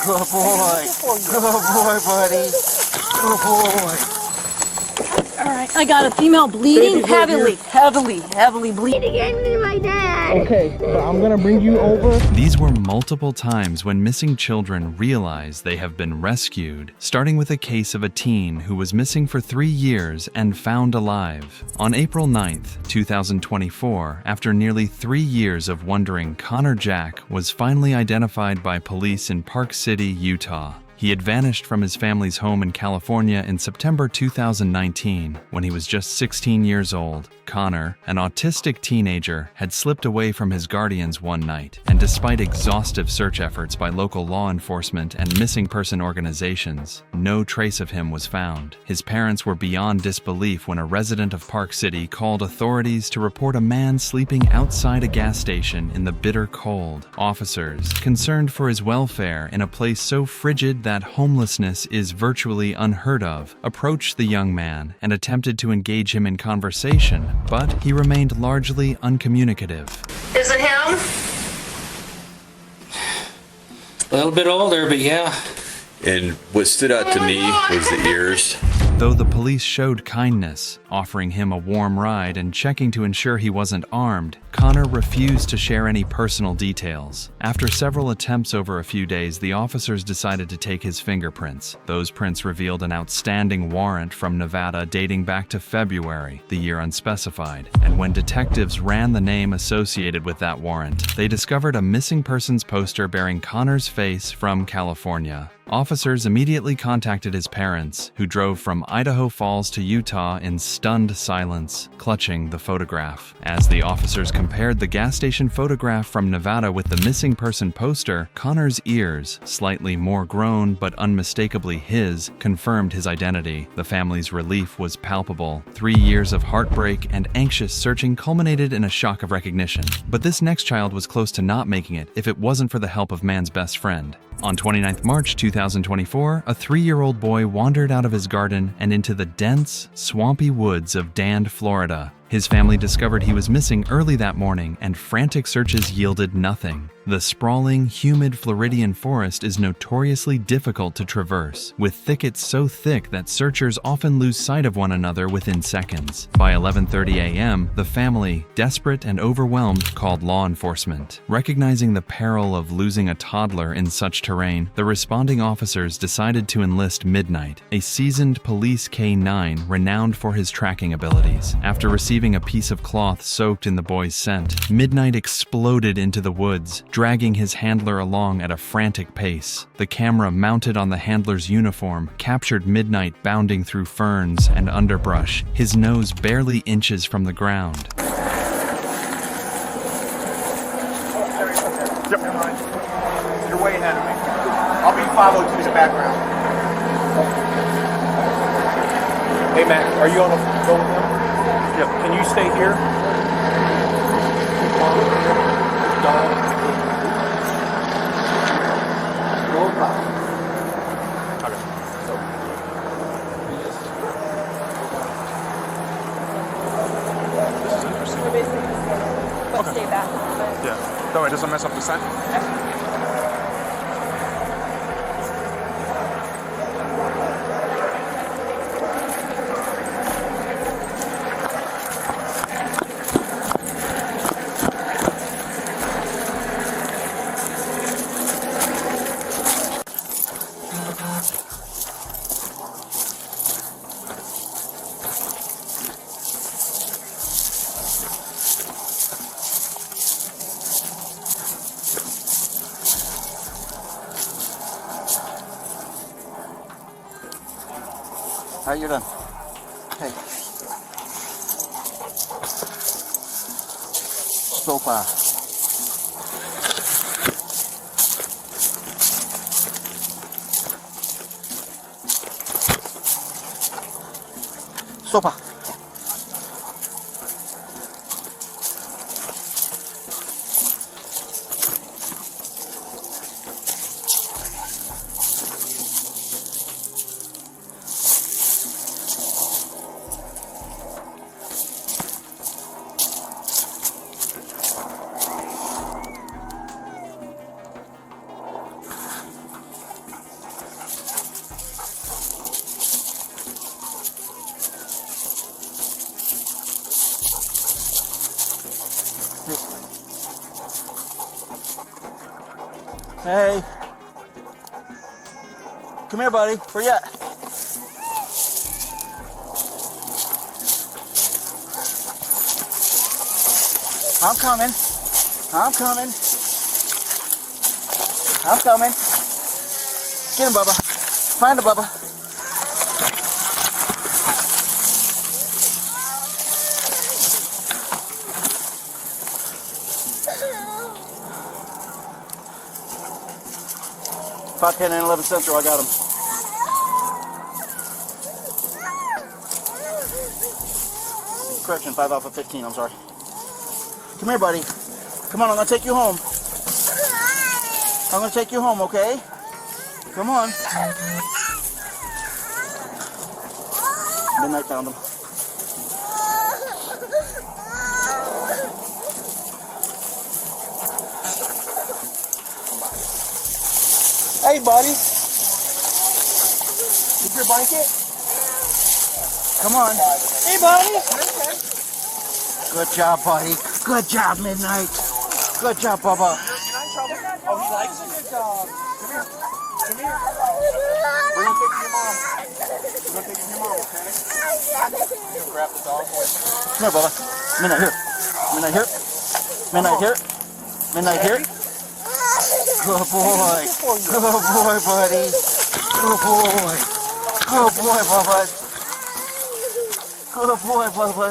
Good boy. Good boy, buddy. Good boy. All right, I got a female bleeding heavily bleeding. Again, my dad. Okay, but I'm gonna bring you over. These were multiple times when missing children realize they have been rescued, starting with a case of a teen who was missing for 3 years and found alive. On April 9th, 2024, after nearly 3 years of wandering, Connor Jack was finally identified by police in Park City, Utah. He had vanished from his family's home in California in September 2019 when he was just 16 years old. Connor, an autistic teenager, had slipped away from his guardians one night, and despite exhaustive search efforts by local law enforcement and missing person organizations, no trace of him was found. His parents were beyond disbelief when a resident of Park City called authorities to report a man sleeping outside a gas station in the bitter cold. Officers, concerned for his welfare in a place so frigid that homelessness is virtually unheard of, approached the young man and attempted to engage him in conversation, but he remained largely uncommunicative. Is it him? A little bit older, but yeah. And what stood out to me was the ears. Though the police showed kindness, offering him a warm ride and checking to ensure he wasn't armed, Connor refused to share any personal details. After several attempts over a few days, the officers decided to take his fingerprints. Those prints revealed an outstanding warrant from Nevada dating back to February, the year unspecified. And when detectives ran the name associated with that warrant, they discovered a missing persons poster bearing Connor's face from California. Officers immediately contacted his parents, who drove from Idaho Falls to Utah in stunned silence, clutching the photograph. As the officers compared the gas station photograph from Nevada with the missing person poster, Connor's ears, slightly more grown but unmistakably his, confirmed his identity. The family's relief was palpable. 3 years of heartbreak and anxious searching culminated in a shock of recognition. But this next child was close to not making it if it wasn't for the help of man's best friend. On 29th March 2024, a 3-year-old boy wandered out of his garden and into the dense, swampy woods of Dand, Florida. His family discovered he was missing early that morning, and frantic searches yielded nothing. The sprawling, humid Floridian forest is notoriously difficult to traverse, with thickets so thick that searchers often lose sight of one another within seconds. By 11:30 a.m., the family, desperate and overwhelmed, called law enforcement. Recognizing the peril of losing a toddler in such terrain, the responding officers decided to enlist Midnight, a seasoned police K-9 renowned for his tracking abilities. After receiving a piece of cloth soaked in the boy's scent, Midnight exploded into the woods, dragging his handler along at a frantic pace. The camera mounted on the handler's uniform captured Midnight bounding through ferns and underbrush, his nose barely inches from the ground. Yep. You're way ahead of me. I'll be 502 in the background. Hey, Matt, are you on the phone with him? Yep. Can you stay here? Stay back. Yeah. No, it doesn't mess up the scent. How you doing? Hey. So far. So far. Hey. Come here, buddy. Where you at? I'm coming. I'm coming. I'm coming. Get him, Bubba. Find him, Bubba. Five, 10, and 11 Central. I got him. Correction, 5 Alpha 15. I'm sorry. Come here, buddy. Come on, I'm gonna take you home. I'm gonna take you home, okay? Come on. Midnight found him. Hey, buddy. Is your blanket? Come on. Hey, buddy. Good job, buddy. Good job, Midnight. Good job, Bubba. Oh, he likes it? Good job. Come here. Come here. We're going to take your mom. We're going to take your mom, okay? You're going to grab the dog boy. Come here, Bubba. Midnight here. Midnight here. Midnight here. Midnight here. Good boy. Good boy, buddy. Good boy. Good boy, Bubba. Good boy, Bubba.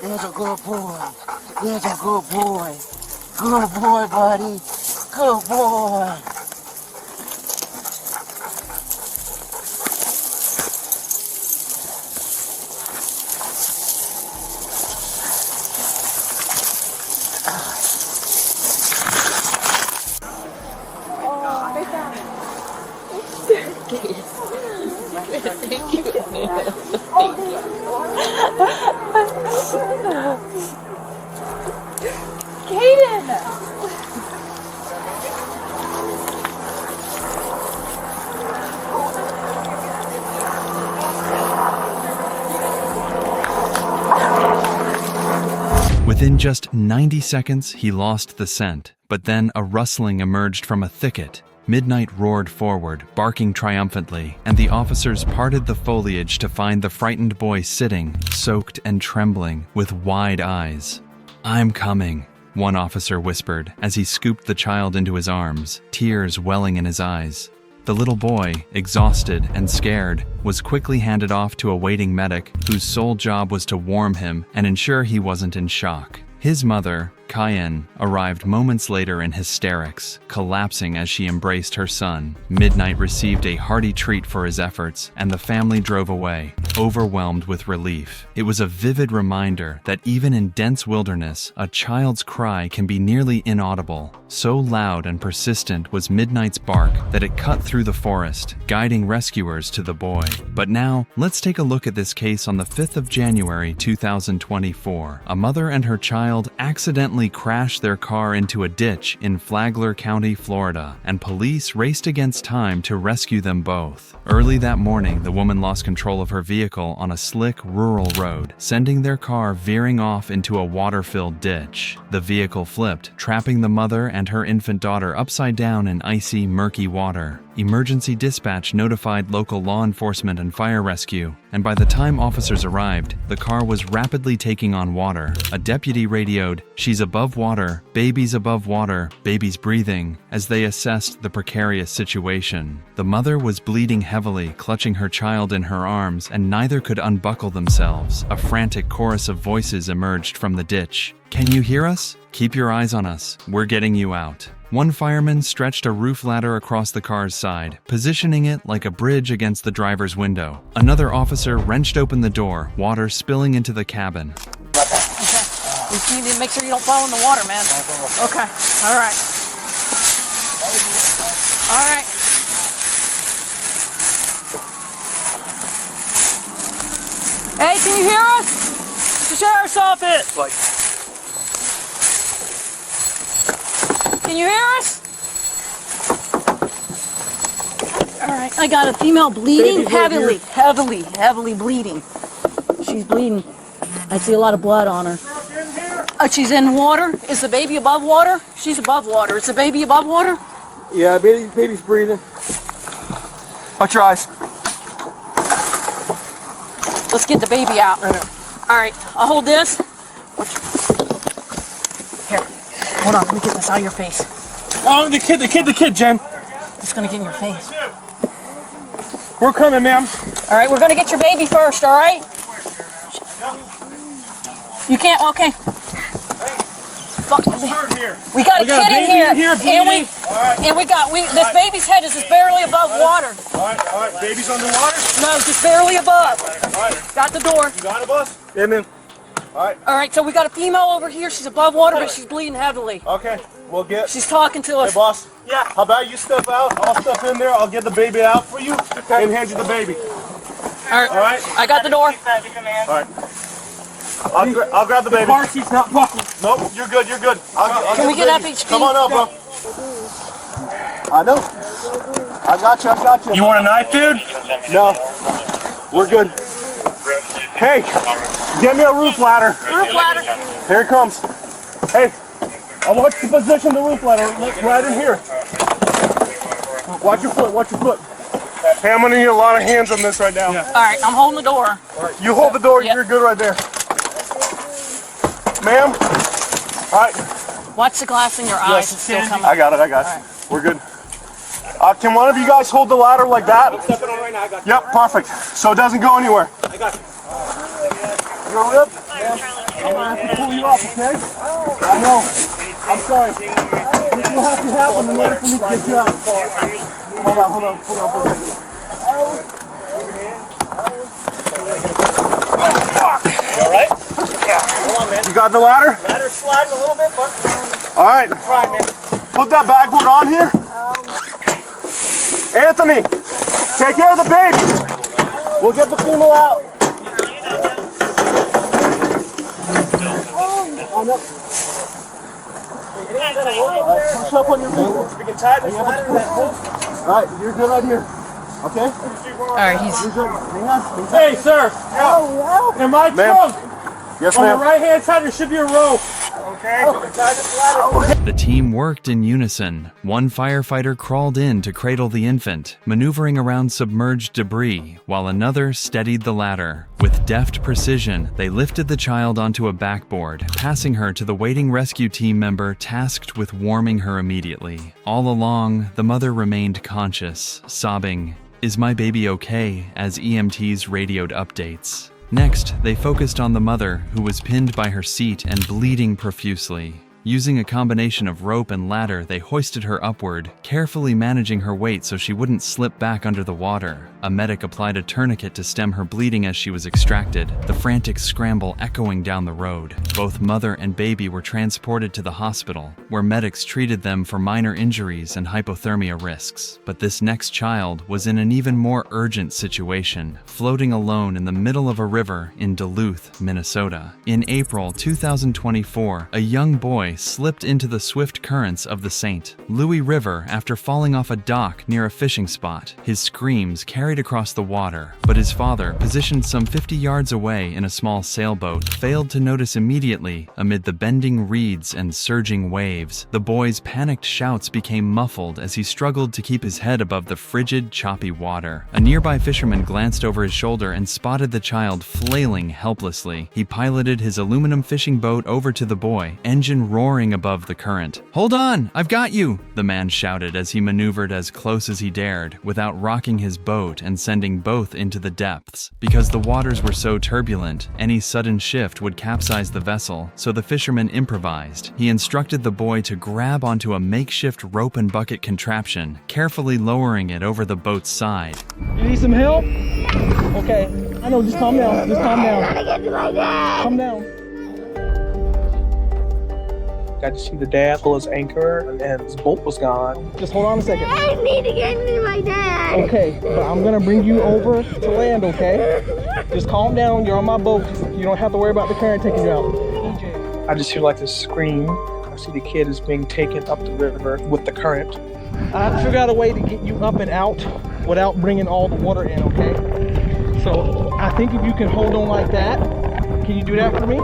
There's a good boy. There's a good boy. Good boy, buddy. Good boy. Within just 90 seconds, he lost the scent, but then a rustling emerged from a thicket. Midnight roared forward, barking triumphantly, and the officers parted the foliage to find the frightened boy sitting, soaked and trembling, with wide eyes. "I'm coming," one officer whispered as he scooped the child into his arms, tears welling in his eyes. The little boy, exhausted and scared, was quickly handed off to a waiting medic whose sole job was to warm him and ensure he wasn't in shock. His mother, Cayenne, arrived moments later in hysterics, collapsing as she embraced her son. Midnight received a hearty treat for his efforts, and the family drove away, overwhelmed with relief. It was a vivid reminder that even in dense wilderness, a child's cry can be nearly inaudible. So loud and persistent was Midnight's bark that it cut through the forest, guiding rescuers to the boy. But now, let's take a look at this case on the 5th of January 2024. A mother and her child accidentally crashed their car into a ditch in Flagler County, Florida, and police raced against time to rescue them both. Early that morning, the woman lost control of her vehicle on a slick rural road, sending their car veering off into a water-filled ditch. The vehicle flipped, trapping the mother and her infant daughter upside down in icy, murky water. Emergency dispatch notified local law enforcement and fire rescue, and by the time officers arrived, the car was rapidly taking on water. A deputy radioed, "She's above water, baby's above water, baby's breathing," as they assessed the precarious situation. The mother was bleeding heavily, clutching her child in her arms, and neither could unbuckle themselves. A frantic chorus of voices emerged from the ditch. "Can you hear us? Keep your eyes on us. We're getting you out." One fireman stretched a roof ladder across the car's side, positioning it like a bridge against the driver's window. Another officer wrenched open the door, water spilling into the cabin. Okay. You need to make sure you don't fall in the water, man. Okay. All right. All right. Hey, can you hear us? It's the sheriff's office. Can you hear us? All right, I got a female bleeding heavily bleeding. She's bleeding. I see a lot of blood on her. She's in water. Is the baby above water? She's above water. Is the baby above water? Yeah, baby's breathing. Watch your eyes. Let's get the baby out. All right, I'll hold this. Here, hold on. Let me get this out of your face. Oh, the kid, Jen. It's gonna get in your face. We're coming, ma'am. All right, we're gonna get your baby first. All right. You can't. Okay. Fuck. We got a kid in here, and this baby's head is just barely above water. All right, baby's underwater? No, just barely above. All right. Got the door. You got it, boss? Yeah, ma'am. All right, so we got a female over here. She's above water, but she's bleeding heavily. Okay, we'll get... She's talking to us. Hey, boss. Yeah? How about you step out? I'll step in there. I'll get the baby out for you and hand you the baby. All right. I got the door. All right. I'll grab the baby. Car seat's not buckled. Nope, you're good, you're good. Can we get FHP? Come on up, bro. I know. I got you. You want a knife, dude? No. We're good. Hey, get me a roof ladder. Roof ladder. Here it comes. Hey, I want you to position the roof ladder right in here. Watch your foot. Hey, I'm gonna need a lot of hands on this right now. All right, I'm holding the door. All right, you hold the door, You're good right there. Ma'am? All right. Watch the glass in your eyes. It's still coming. I got it. Right. We're good. Can one of you guys hold the ladder like that? I'm stepping on right now. I got you. Yep, perfect. So it doesn't go anywhere. I got you. You're up? I'm going to have to pull you up, okay? I know. I'm sorry. This will have to happen in order for me to get you out. Hold on for a second. You all right? Yeah. Hold on, man. You got the ladder? Ladder's sliding a little bit, but... All right. Try, man. Put that backboard on here. Anthony, take care of the baby. We'll get the female out. Push up on your feet. We can tie this ladder to that post. All right, you're good right here. Okay? All right, he's... Hang on. Hey, sir. In my trunk. Yes, ma'am. On the right-hand side, there should be a rope. Okay? The team worked in unison. One firefighter crawled in to cradle the infant, maneuvering around submerged debris, while another steadied the ladder. With deft precision, they lifted the child onto a backboard, passing her to the waiting rescue team member tasked with warming her immediately. All along, the mother remained conscious, sobbing, "Is my baby okay?" as EMTs radioed updates. Next, they focused on the mother, who was pinned by her seat and bleeding profusely. Using a combination of rope and ladder, they hoisted her upward, carefully managing her weight so she wouldn't slip back under the water. A medic applied a tourniquet to stem her bleeding as she was extracted, the frantic scramble echoing down the road. Both mother and baby were transported to the hospital, where medics treated them for minor injuries and hypothermia risks. But this next child was in an even more urgent situation, floating alone in the middle of a river in Duluth, Minnesota. In April 2024, a young boy slipped into the swift currents of the St. Louis River after falling off a dock near a fishing spot. His screams carried across the water, but his father, positioned some 50 yards away in a small sailboat, failed to notice immediately amid the bending reeds and surging waves. The boy's panicked shouts became muffled as he struggled to keep his head above the frigid, choppy water. A nearby fisherman glanced over his shoulder and spotted the child flailing helplessly. He piloted his aluminum fishing boat over to the boy, engine roaring above the current. "Hold on, I've got you," the man shouted as he maneuvered as close as he dared, without rocking his boat and sending both into the depths. Because the waters were so turbulent, any sudden shift would capsize the vessel, so the fisherman improvised. He instructed the boy to grab onto a makeshift rope and bucket contraption, carefully lowering it over the boat's side. You need some help? Okay, I know, just calm down, Calm down. Got to see the dad pull his anchor and his boat was gone. Just hold on a second. I need to get to my dad. Okay, but I'm gonna bring you over to land, okay? Just calm down, you're on my boat. You don't have to worry about the current taking you out. I just hear like this scream. I see the kid is being taken up the river with the current. I have to figure out a way to get you up and out without bringing all the water in, okay? So I think if you can hold on like that, can you do that for me?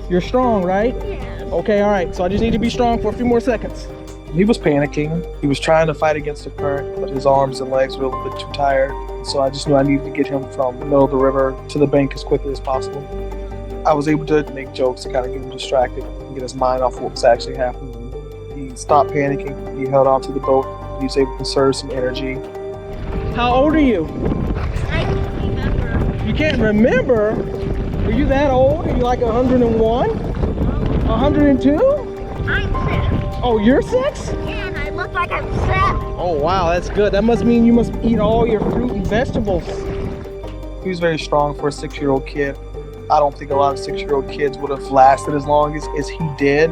You're strong, right? Yeah. Okay, all right. So I just need to be strong for a few more seconds. He was panicking. He was trying to fight against the current, but his arms and legs were a little bit too tired. So I just knew I needed to get him from the middle of the river to the bank as quickly as possible. I was able to make jokes to kind of get him distracted and get his mind off what was actually happening. He stopped panicking. He held onto the boat. He was able to conserve some energy. How old are you? I can't remember. You can't remember? Are you that old? Are you like 101? 102? I'm 6. Oh, you're 6? Yeah, and I look like I'm 7. Oh, wow, that's good. That must mean you must eat all your fruit and vegetables. He was very strong for a 6-year-old kid. I don't think a lot of 6-year-old kids would have lasted as long as he did.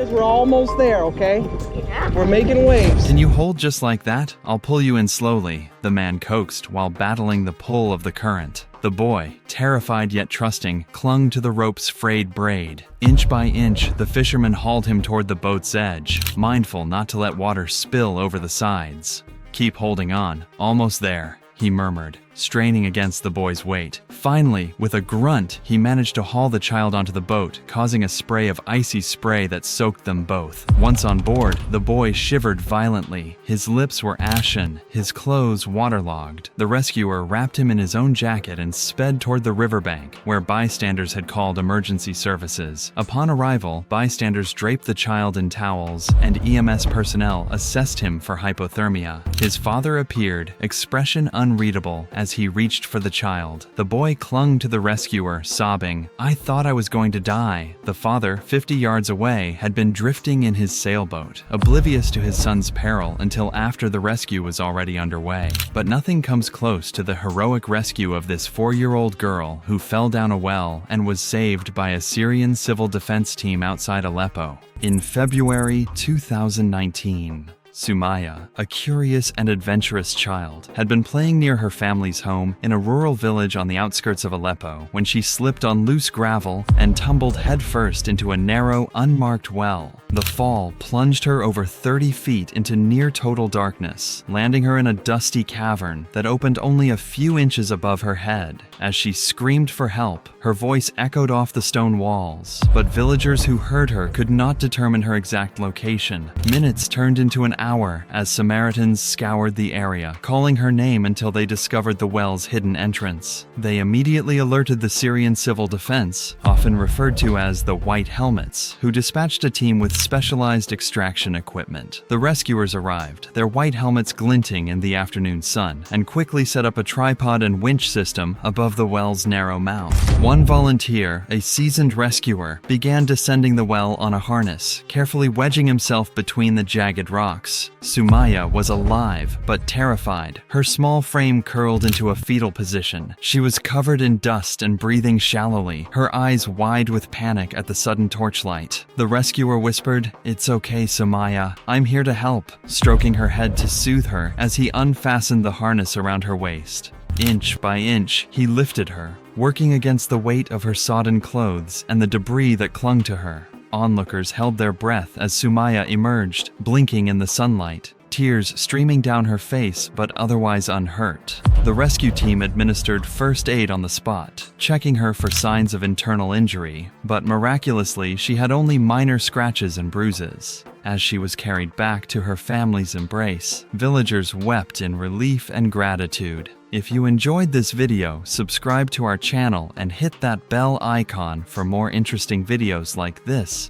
We're almost there, okay? Yeah. We're making waves. Can you hold just like that? I'll pull you in slowly, the man coaxed while battling the pull of the current. The boy, terrified yet trusting, clung to the rope's frayed braid. Inch by inch, the fisherman hauled him toward the boat's edge, mindful not to let water spill over the sides. "Keep holding on, almost there," he murmured, straining against the boy's weight. Finally, with a grunt, he managed to haul the child onto the boat, causing a spray of icy spray that soaked them both. Once on board, the boy shivered violently. His lips were ashen, his clothes waterlogged. The rescuer wrapped him in his own jacket and sped toward the riverbank, where bystanders had called emergency services. Upon arrival, bystanders draped the child in towels, and EMS personnel assessed him for hypothermia. His father appeared, expression unreadable, as he reached for the child. The boy clung to the rescuer, sobbing, "I thought I was going to die." The father, 50 yards away, had been drifting in his sailboat, oblivious to his son's peril until after the rescue was already underway. But nothing comes close to the heroic rescue of this 4-year-old girl who fell down a well and was saved by a Syrian civil defense team outside Aleppo. In February 2019, Sumaya, a curious and adventurous child, had been playing near her family's home in a rural village on the outskirts of Aleppo when she slipped on loose gravel and tumbled headfirst into a narrow, unmarked well. The fall plunged her over 30 feet into near-total darkness, landing her in a dusty cavern that opened only a few inches above her head. As she screamed for help, her voice echoed off the stone walls, but villagers who heard her could not determine her exact location. Minutes turned into an hour as Samaritans scoured the area, calling her name until they discovered the well's hidden entrance. They immediately alerted the Syrian civil defense, often referred to as the White Helmets, who dispatched a team with specialized extraction equipment. The rescuers arrived, their white helmets glinting in the afternoon sun, and quickly set up a tripod and winch system above the well's narrow mouth. One volunteer, a seasoned rescuer, began descending the well on a harness, carefully wedging himself between the jagged rocks. Sumaya was alive, but terrified. Her small frame curled into a fetal position. She was covered in dust and breathing shallowly, her eyes wide with panic at the sudden torchlight. The rescuer whispered, "It's okay, Sumaya. I'm here to help," stroking her head to soothe her as he unfastened the harness around her waist. Inch by inch, he lifted her, working against the weight of her sodden clothes and the debris that clung to her. Onlookers held their breath as Sumaya emerged, blinking in the sunlight, tears streaming down her face but otherwise unhurt. The rescue team administered first aid on the spot, checking her for signs of internal injury, but miraculously she had only minor scratches and bruises. As she was carried back to her family's embrace, villagers wept in relief and gratitude. If you enjoyed this video, subscribe to our channel and hit that bell icon for more interesting videos like this.